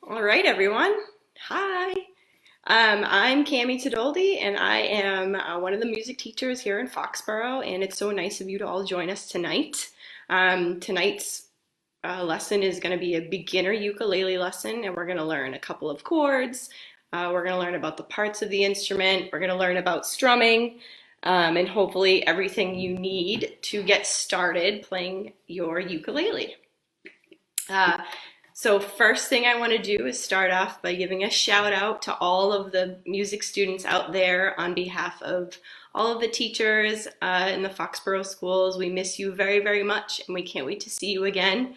All right, everyone. Hi. I'm Cami Tadoldi, and I am one of the music teachers here in Foxboro, and it's so nice of you to all join us tonight. Tonight's lesson is going to be a beginner ukulele lesson, and we're going to learn a couple of chords. We're going to learn about the parts of the instrument. We're going to learn about strumming, and hopefully everything you need to get started playing your ukulele. So first thing I want to do is start off by giving a shout out to all of the music students out there on behalf of all of the teachers in the Foxboro schools. We miss you very, very much, and we can't wait to see you again.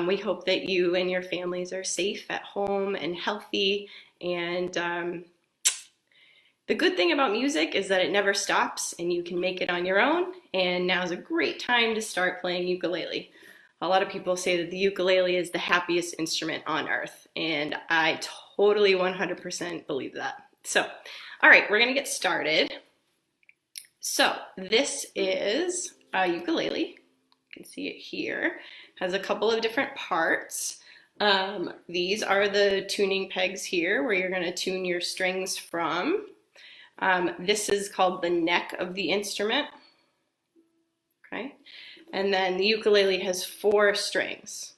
We hope that you and your families are safe at home and healthy. And the good thing about music is that it never stops, and you can make it on your own. And now's a great time to start playing ukulele. A lot of people say that the ukulele is the happiest instrument on earth, and I totally 100% believe that. So, all right, we're gonna get started. So this is a ukulele. You can see it here. Has a couple of different parts. These are the tuning pegs here where you're gonna tune your strings from. This is called the neck of the instrument, okay? And then the ukulele has 4 strings.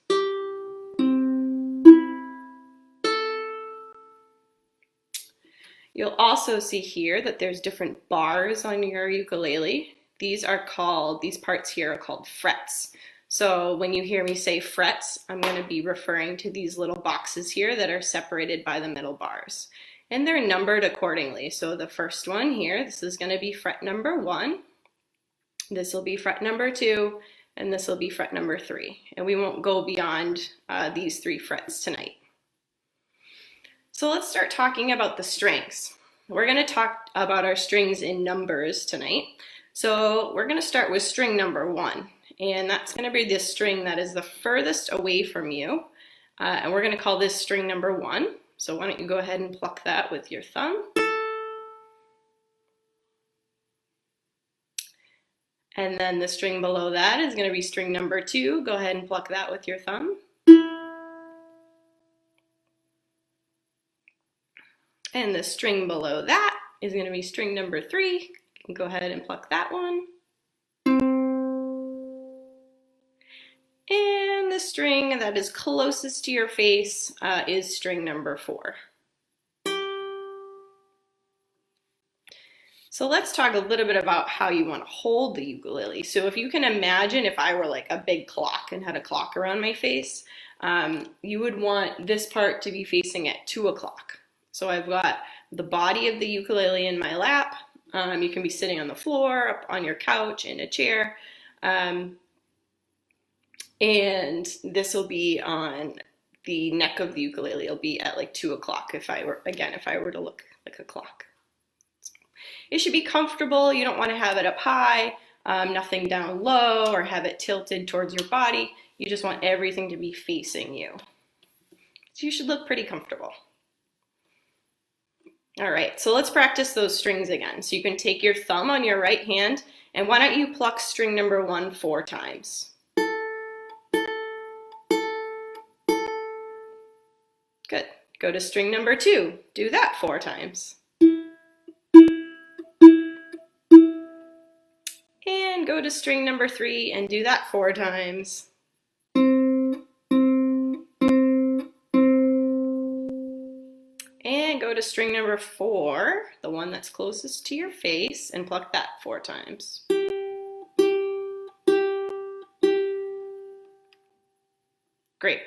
You'll also see here that there's different bars on your ukulele. These parts here are called frets. So when you hear me say frets, I'm going to be referring to these little boxes here that are separated by the middle bars. And they're numbered accordingly. So the first one here, this is going to be fret number 1. This will be fret number 2, and this will be fret number 3. And we won't go beyond these 3 frets tonight. So let's start talking about the strings. We're going to talk about our strings in numbers tonight. So we're going to start with string number 1. And that's going to be the string that is the furthest away from you. And we're going to call this string number 1. So why don't you go ahead and pluck that with your thumb. And then the string below that is going to be string number 2. Go ahead and pluck that with your thumb. And the string below that is going to be string number 3. You can go ahead and pluck that one. And the string that is closest to your face is string number 4. So let's talk a little bit about how you want to hold the ukulele. So if you can imagine if I were like a big clock and had a clock around my face, you would want this part to be facing at 2 o'clock. So I've got the body of the ukulele in my lap. You can be sitting on the floor, up on your couch, in a chair. And this will be on the neck of the ukulele. It'll be at like 2 o'clock if I were to look like a clock. It should be comfortable. You don't want to have it up high, nothing down low, or have it tilted towards your body. You just want everything to be facing you. So you should look pretty comfortable. All right, so let's practice those strings again. So you can take your thumb on your right hand, and why don't you pluck string number 1 4 times? Good. Go to string number 2. Do that 4 times. And go to string number 3 and do that 4 times. And go to string number 4, the one that's closest to your face, and pluck that 4 times. Great.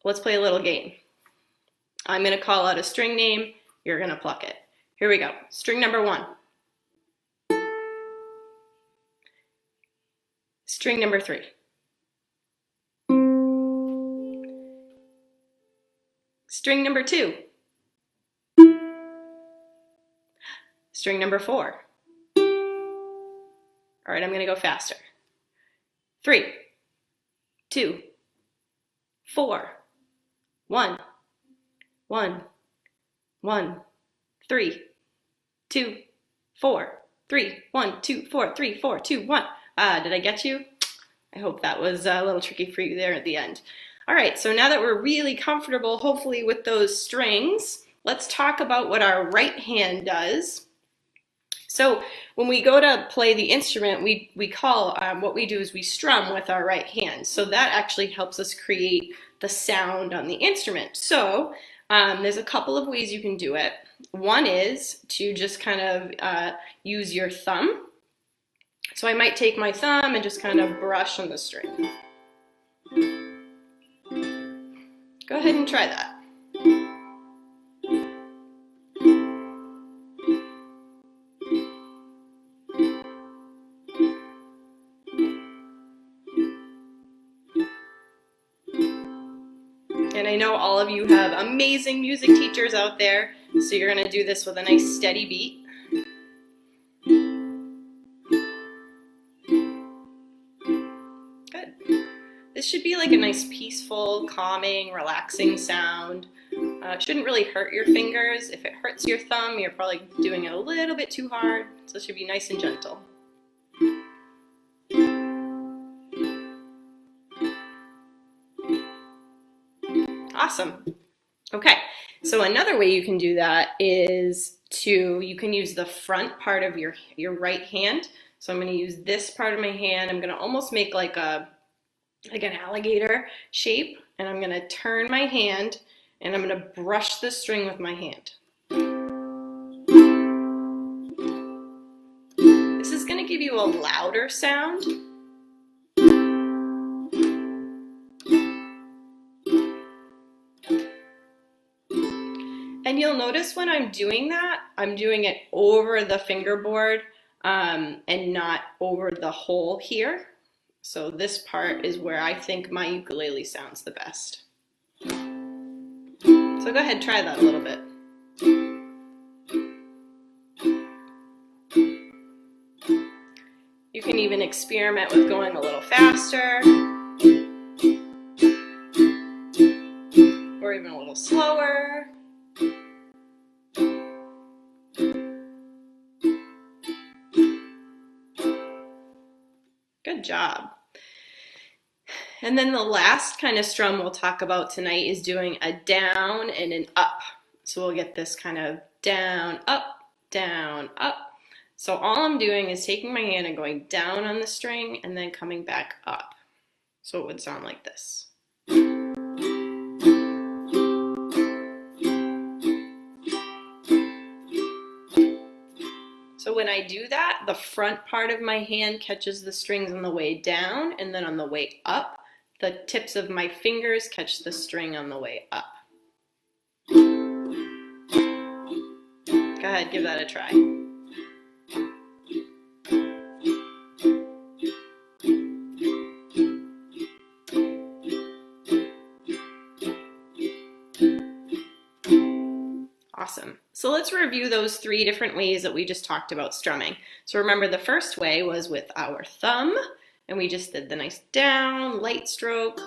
Let's play a little game. I'm going to call out a string name. You're going to pluck it. Here we go. String number 1. String number 3. String number 2. String number 4. All right, I'm going to go faster. 3, 2, 4, 1, 1, 1, 3, 2, 4, 3, 1, 2, 4, 3, 4, 2, 1. Did I get you? I hope that was a little tricky for you there at the end. All right, so now that we're really comfortable, hopefully, with those strings, let's talk about what our right hand does. So when we go to play the instrument, what we do is we strum with our right hand. So that actually helps us create the sound on the instrument. So there's a couple of ways you can do it. One is to just kind of use your thumb. So I might take my thumb and just kind of brush on the string. Go ahead and try that. And I know all of you have amazing music teachers out there, so you're going to do this with a nice steady beat. Good. This should be like a nice peaceful, calming, relaxing sound. It shouldn't really hurt your fingers. If it hurts your thumb, you're probably doing it a little bit too hard, so it should be nice and gentle. Awesome. Okay, so another way you can do that is you can use the front part of your right hand. So I'm going to use this part of my hand. I'm going to almost make like an alligator shape, and I'm going to turn my hand and I'm going to brush the string with my hand. This is going to give you a louder sound. And you'll notice when I'm doing that, I'm doing it over the fingerboard and not over the hole here. So this part is where I think my ukulele sounds the best. So go ahead, try that a little bit. You can even experiment with going a little faster, or even a little slower. Good job. And then the last kind of strum we'll talk about tonight is doing a down and an up. So we'll get this kind of down, up, down, up. So all I'm doing is taking my hand and going down on the string and then coming back up. So it would sound like this. So when I do that, the front part of my hand catches the strings on the way down, and then on the way up, the tips of my fingers catch the string on the way up. Go ahead, give that a try. Awesome. So let's review those 3 different ways that we just talked about strumming. So remember, the first way was with our thumb, and we just did the nice down, light stroke.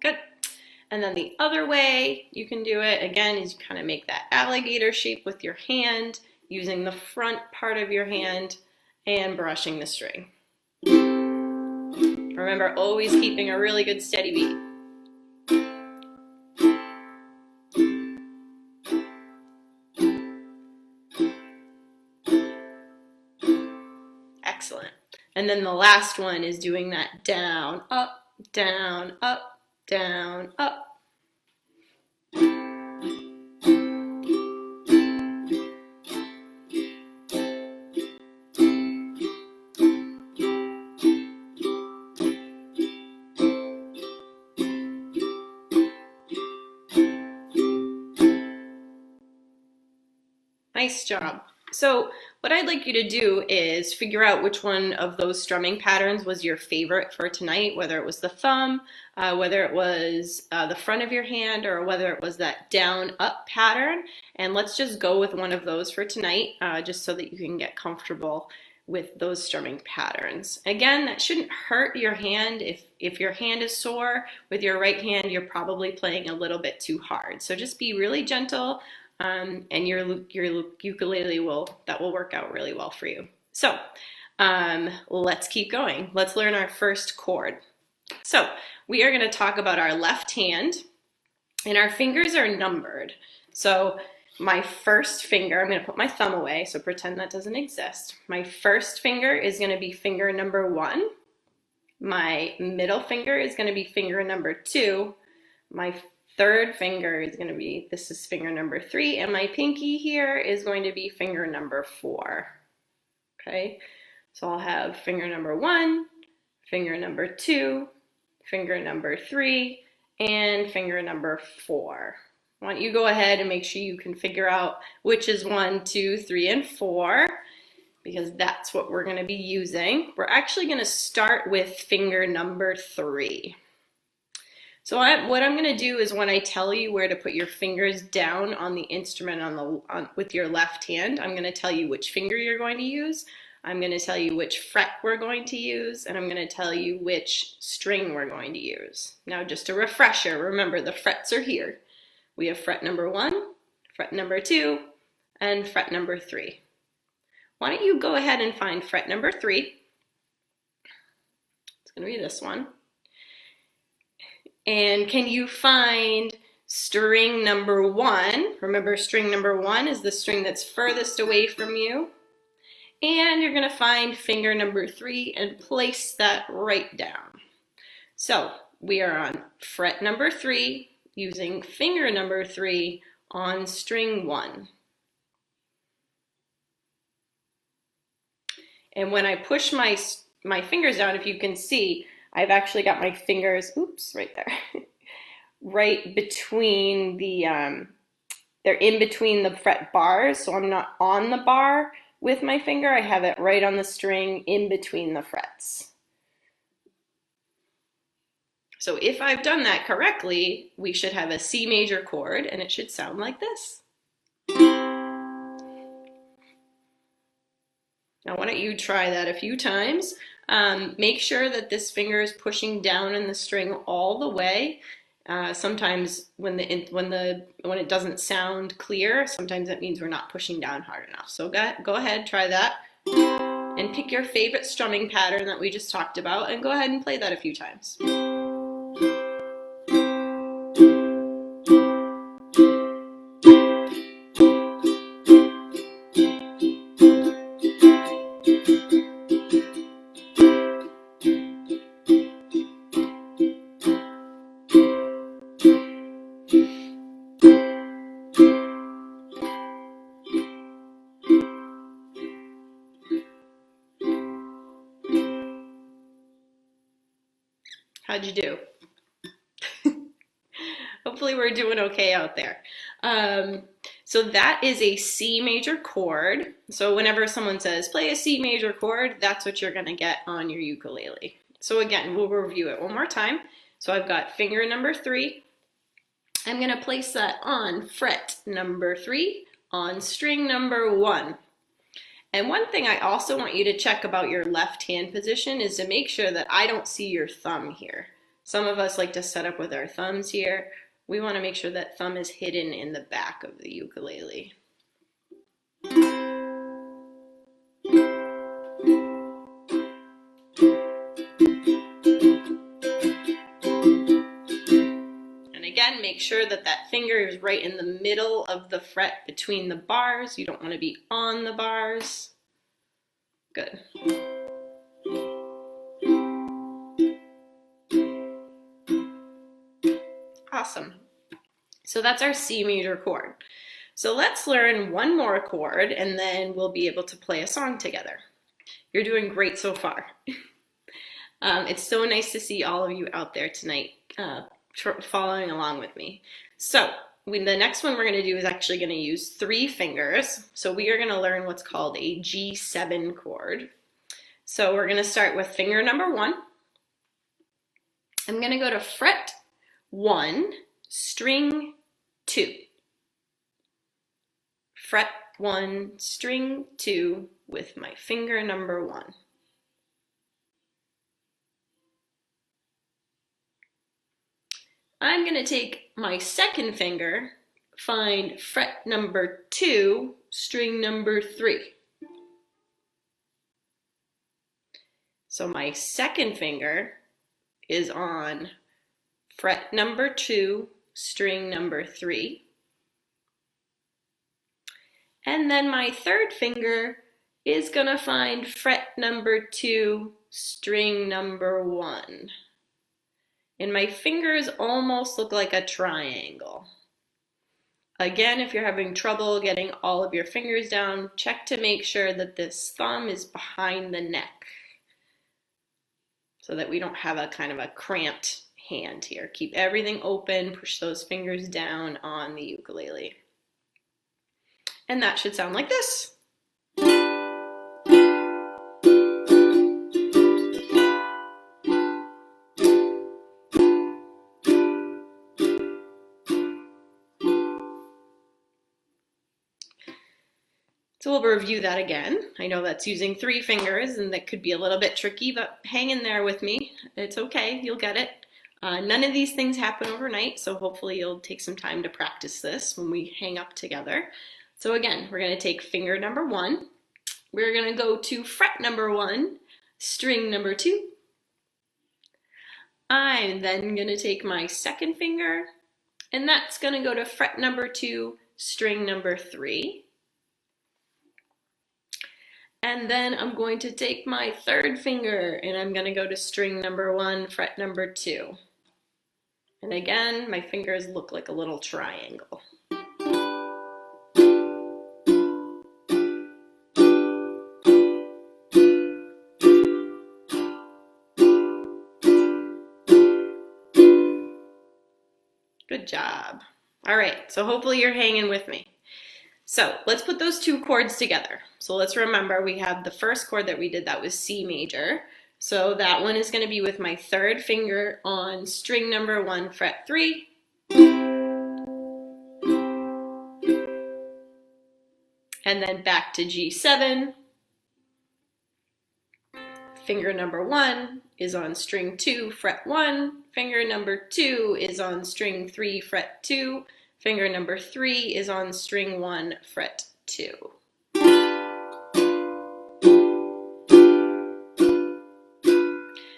Good. And then the other way you can do it, again, is you kind of make that alligator shape with your hand, using the front part of your hand and brushing the string. Remember, always keeping a really good steady beat. Excellent. And then the last one is doing that down, up, down, up, down, up. Nice job. So what I'd like you to do is figure out which one of those strumming patterns was your favorite for tonight, whether it was the thumb, whether it was the front of your hand, or whether it was that down-up pattern. And let's just go with one of those for tonight, just so that you can get comfortable with those strumming patterns. Again, that shouldn't hurt your hand. If your hand is sore with your right hand, you're probably playing a little bit too hard. So just be really gentle. and your ukulele will work out really well for you. So let's keep going. Let's learn our first chord. So we are going to talk about our left hand, and our fingers are numbered. So my first finger, I'm going to put my thumb away, so pretend that doesn't exist. My first finger is going to be finger number 1. My middle finger is going to be finger number 2. My third finger is going to be, this is finger number 3, and my pinky here is going to be finger number 4. Okay, so I'll have finger number 1, finger number 2, finger number 3, and finger number 4. I want you to go ahead and make sure you can figure out which is 1, 2, 3, and 4, because that's what we're going to be using. We're actually going to start with finger number 3. So what I'm going to do is when I tell you where to put your fingers down on the instrument with your left hand, I'm going to tell you which finger you're going to use. I'm going to tell you which fret we're going to use, and I'm going to tell you which string we're going to use. Now, just a refresher, remember the frets are here. We have fret number 1, fret number 2, and fret number 3. Why don't you go ahead and find fret number 3. It's going to be this one. And can you find string number 1? Remember, string number 1 is the string that's furthest away from you. And you're going to find finger number 3 and place that right down. So we are on fret number 3 using finger number 3 on string 1. And when I push my fingers down, if you can see, I've actually got my fingers, oops, right there, right between the, they're in between the fret bars, so I'm not on the bar with my finger, I have it right on the string in between the frets. So if I've done that correctly, we should have a C major chord, and it should sound like this. Now, why don't you try that a few times? Make sure that this finger is pushing down in the string all the way. Sometimes when it doesn't sound clear, sometimes that means we're not pushing down hard enough. So go ahead, try that, and pick your favorite strumming pattern that we just talked about, and go ahead and play that a few times. How'd you do? Hopefully we're doing okay out there. So that is a C major chord. So whenever someone says play a C major chord, that's what you're going to get on your ukulele. So again, we'll review it one more time. So I've got finger number 3. I'm going to place that on fret number 3 on string number 1. And one thing I also want you to check about your left hand position is to make sure that I don't see your thumb here. Some of us like to set up with our thumbs here. We want to make sure that thumb is hidden in the back of the ukulele. And again, make sure that that finger is right in the middle of the fret between the bars. You don't want to be on the bars. Good. Awesome. So that's our C major chord. So let's learn one more chord, and then we'll be able to play a song together. You're doing great so far. It's so nice to see all of you out there tonight following along with me. So the next one we're going to do is actually going to use 3 fingers. So we are going to learn what's called a G7 chord. So we're going to start with finger number 1. I'm going to go to fret 1, string 2. Fret 1, string 2 with my finger number 1. I'm going to take my second finger, find fret number 2, string number 3. So my second finger is on fret number 2, string number 3. And then my third finger is going to find fret number 2, string number 1. And my fingers almost look like a triangle. Again, if you're having trouble getting all of your fingers down, check to make sure that this thumb is behind the neck so that we don't have a kind of a cramped hand here. Keep everything open, push those fingers down on the ukulele. And that should sound like this. So we'll review that again. I know that's using 3 fingers and that could be a little bit tricky, but hang in there with me. It's okay, you'll get it. None of these things happen overnight, so hopefully you'll take some time to practice this when we hang up together. So again, we're going to take finger number 1. We're going to go to fret number 1, string number 2. I'm then going to take my second finger, and that's going to go to fret number 2, string number 3. And then I'm going to take my third finger and I'm going to go to string number 1, fret number 2. And again, my fingers look like a little triangle. Good job. All right, so hopefully you're hanging with me. So let's put those 2 chords together. So let's remember we have the first chord that we did, that was C major. So that one is going to be with my third finger on string number 1, fret 3. And then back to G7. Finger number 1 is on string 2, fret 1. Finger number 2 is on string 3, fret 2. Finger number 3 is on string 1, fret 2.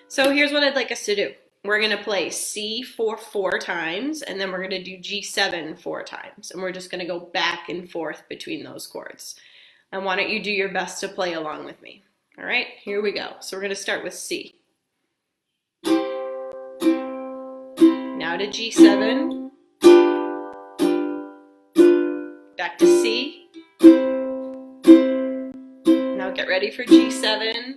So here's what I'd like us to do. We're going to play C for 4 times, and then we're going to do G7 4 times. And we're just going to go back and forth between those chords. And why don't you do your best to play along with me? All right, here we go. So we're going to start with C. Now to G7. Back to C. Now get ready for G7.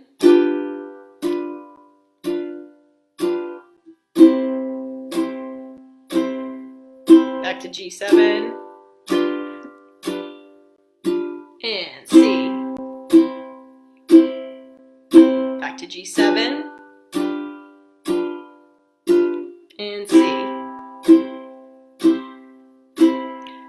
Back to G7. And C. Back to G7. And C.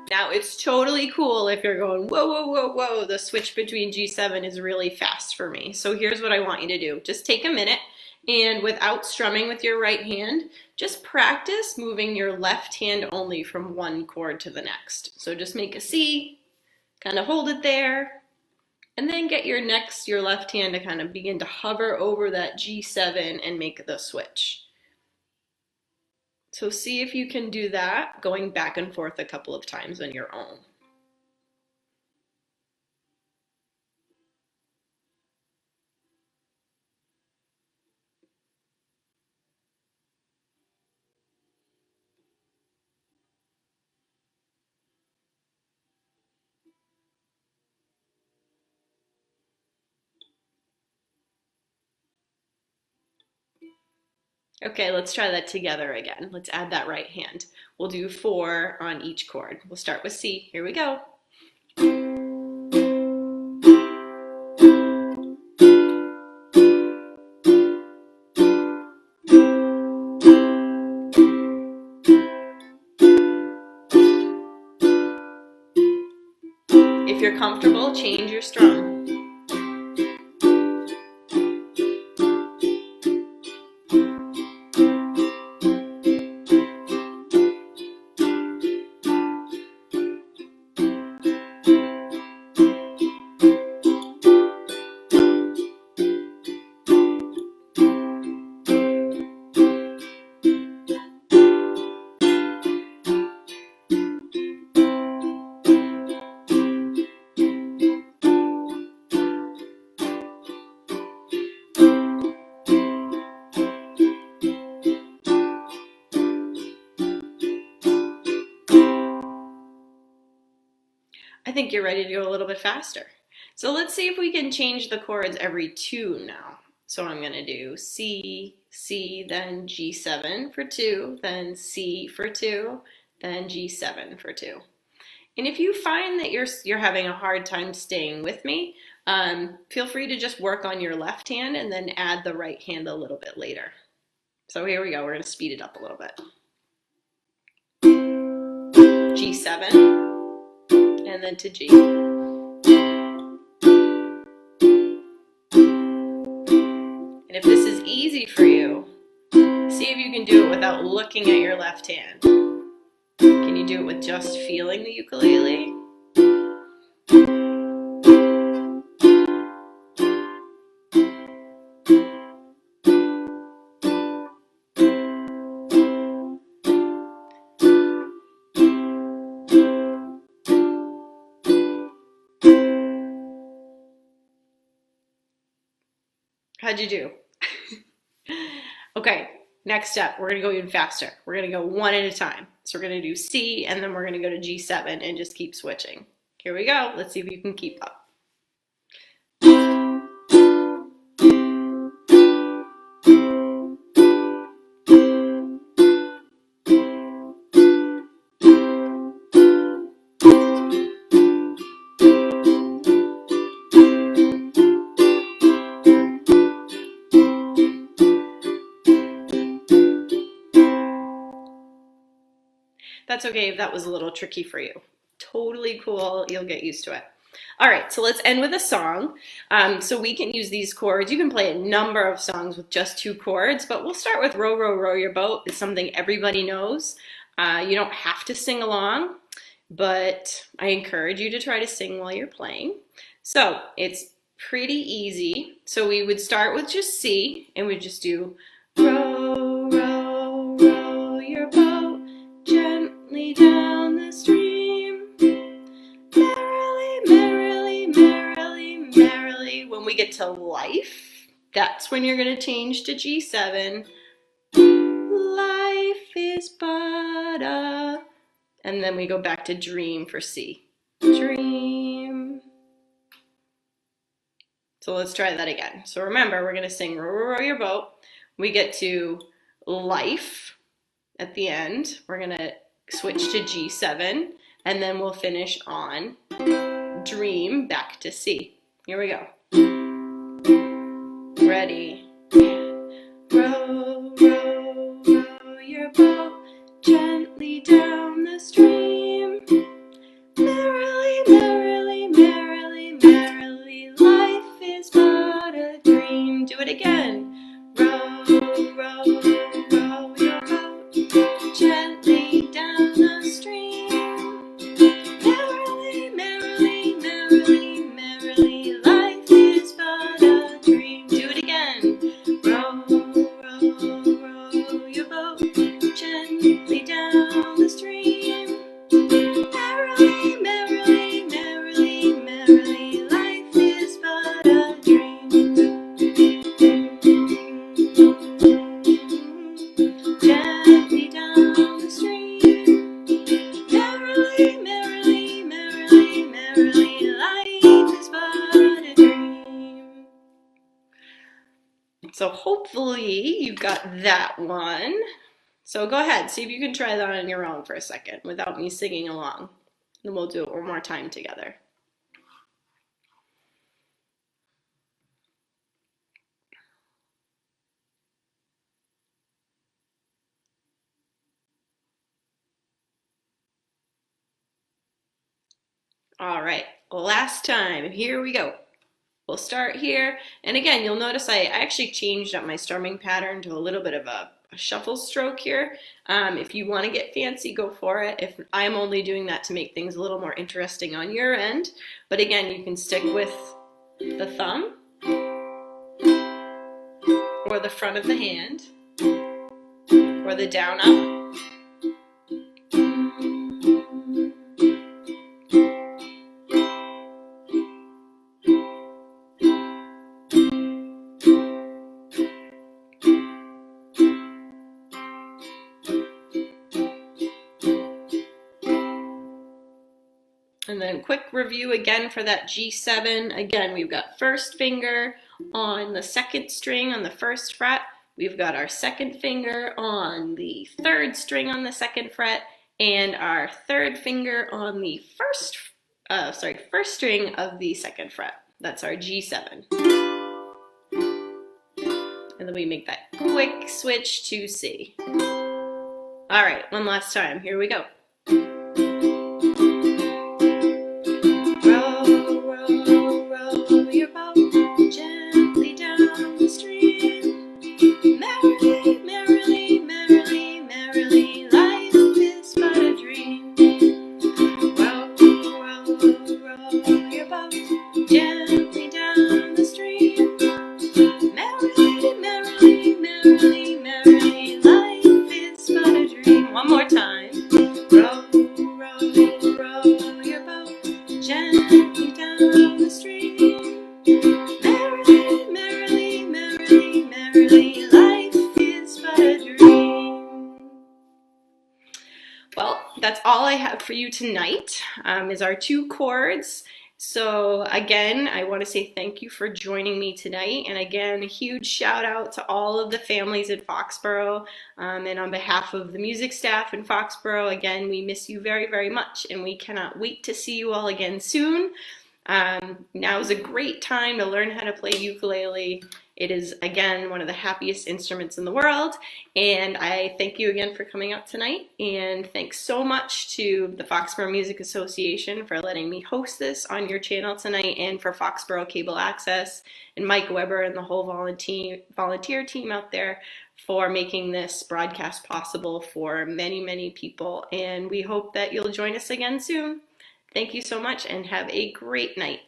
Now it's totally cool if you're going, whoa, whoa, whoa, whoa, the switch between G7 is really fast for me. So here's what I want you to do. Just take a minute and without strumming with your right hand, just practice moving your left hand only from one chord to the next. So just make a C, kind of hold it there, and then get your left hand to kind of begin to hover over that G7 and make the switch. So see if you can do that, going back and forth a couple of times on your own. Okay, let's try that together again. Let's add that right hand. We'll do 4 on each chord. We'll start with C. Here we go. If you're comfortable, change your strum. think you're ready to go a little bit faster. So let's see if we can change the chords every 2 now. So I'm going to do C, C, then G7 for 2, then C for 2, then G7 for 2. And if you find that you're having a hard time staying with me, feel free to just work on your left hand and then add the right hand a little bit later. So here we go, we're going to speed it up a little bit. G7, and then to G. And if this is easy for you, see if you can do it without looking at your left hand. Can you do it with just feeling the ukulele? How'd you do? Okay, next step, we're gonna go even faster. We're gonna go one at a time. So we're gonna do C, and then we're gonna go to G7 and just keep switching. Here we go, let's see if you can keep up. That's okay if that was a little tricky for you. Totally cool, you'll get used to it. All right, so let's end with a song. So we can use these chords. You can play a number of songs with just 2 chords, but we'll start with Row, Row, Row Your Boat. It's something everybody knows. You don't have to sing along, but I encourage you to try to sing while you're playing. So it's pretty easy. So we would start with just C, and we'd just do row, row, row your boat gently down the stream, merrily, merrily, merrily, merrily. When we get to life, that's when you're going to change to G7. Life is but a, and then we go back to dream for C. Dream. So let's try that again. So remember, we're going to sing row, row, row your boat. We get to life at the end. We're going to switch to G7, and then we'll finish on dream back to C. Here we go. Ready? Row, row, row your boat gently down the stream. Merrily, merrily, merrily, merrily, life is but a dream. Do it again. Row, row, row your boat gently down the stream. Merrily, merrily, merrily, merrily, life is but a dream. Do it again. Row, row, row your boat gently down the stream. Merrily, merrily, merrily, merrily, life is but a dream. Gently down the stream. Merrily, merrily, merrily, merrily, life is but a dream. So hopefully you got that one. So go ahead, see if you can try that on your own for a second without me singing along. Then we'll do it one more time together. All right, last time, here we go. We'll start here, and again, you'll notice I actually changed up my strumming pattern to a little bit of a shuffle stroke here. If you want to get fancy, go for it. If I'm only doing that to make things a little more interesting on your end, but again, you can stick with the thumb or the front of the hand or the down up. And then quick review again for that G7. Again, we've got first finger on the second string on the first fret. We've got our second finger on the third string on the second fret, and our third finger on the first string of the second fret. That's our G7. And then we make that quick switch to C. All right, one last time. Here we go. Row, row, row your boat gently down the stream. Merrily, merrily, merrily, merrily, life is but a dream. Row, row, row your boat gently down the stream. Merrily, merrily, merrily, merrily, life is but a dream. One more time. Row, row, row your boat gently down the stream. Merrily, merrily, merrily, merrily, life is but a dream. Well, that's all I have for you tonight, is our 2 chords. So again, I want to say thank you for joining me tonight. And again, a huge shout out to all of the families in Foxboro. And on behalf of the music staff in Foxboro, again, we miss you very, very much. And we cannot wait to see you all again soon. Now is a great time to learn how to play ukulele. It is, again, one of the happiest instruments in the world, and I thank you again for coming out tonight, and thanks so much to the Foxboro Music Association for letting me host this on your channel tonight, and for Foxboro Cable Access, and Mike Weber and the whole volunteer team out there for making this broadcast possible for many, many people, and we hope that you'll join us again soon. Thank you so much, and have a great night.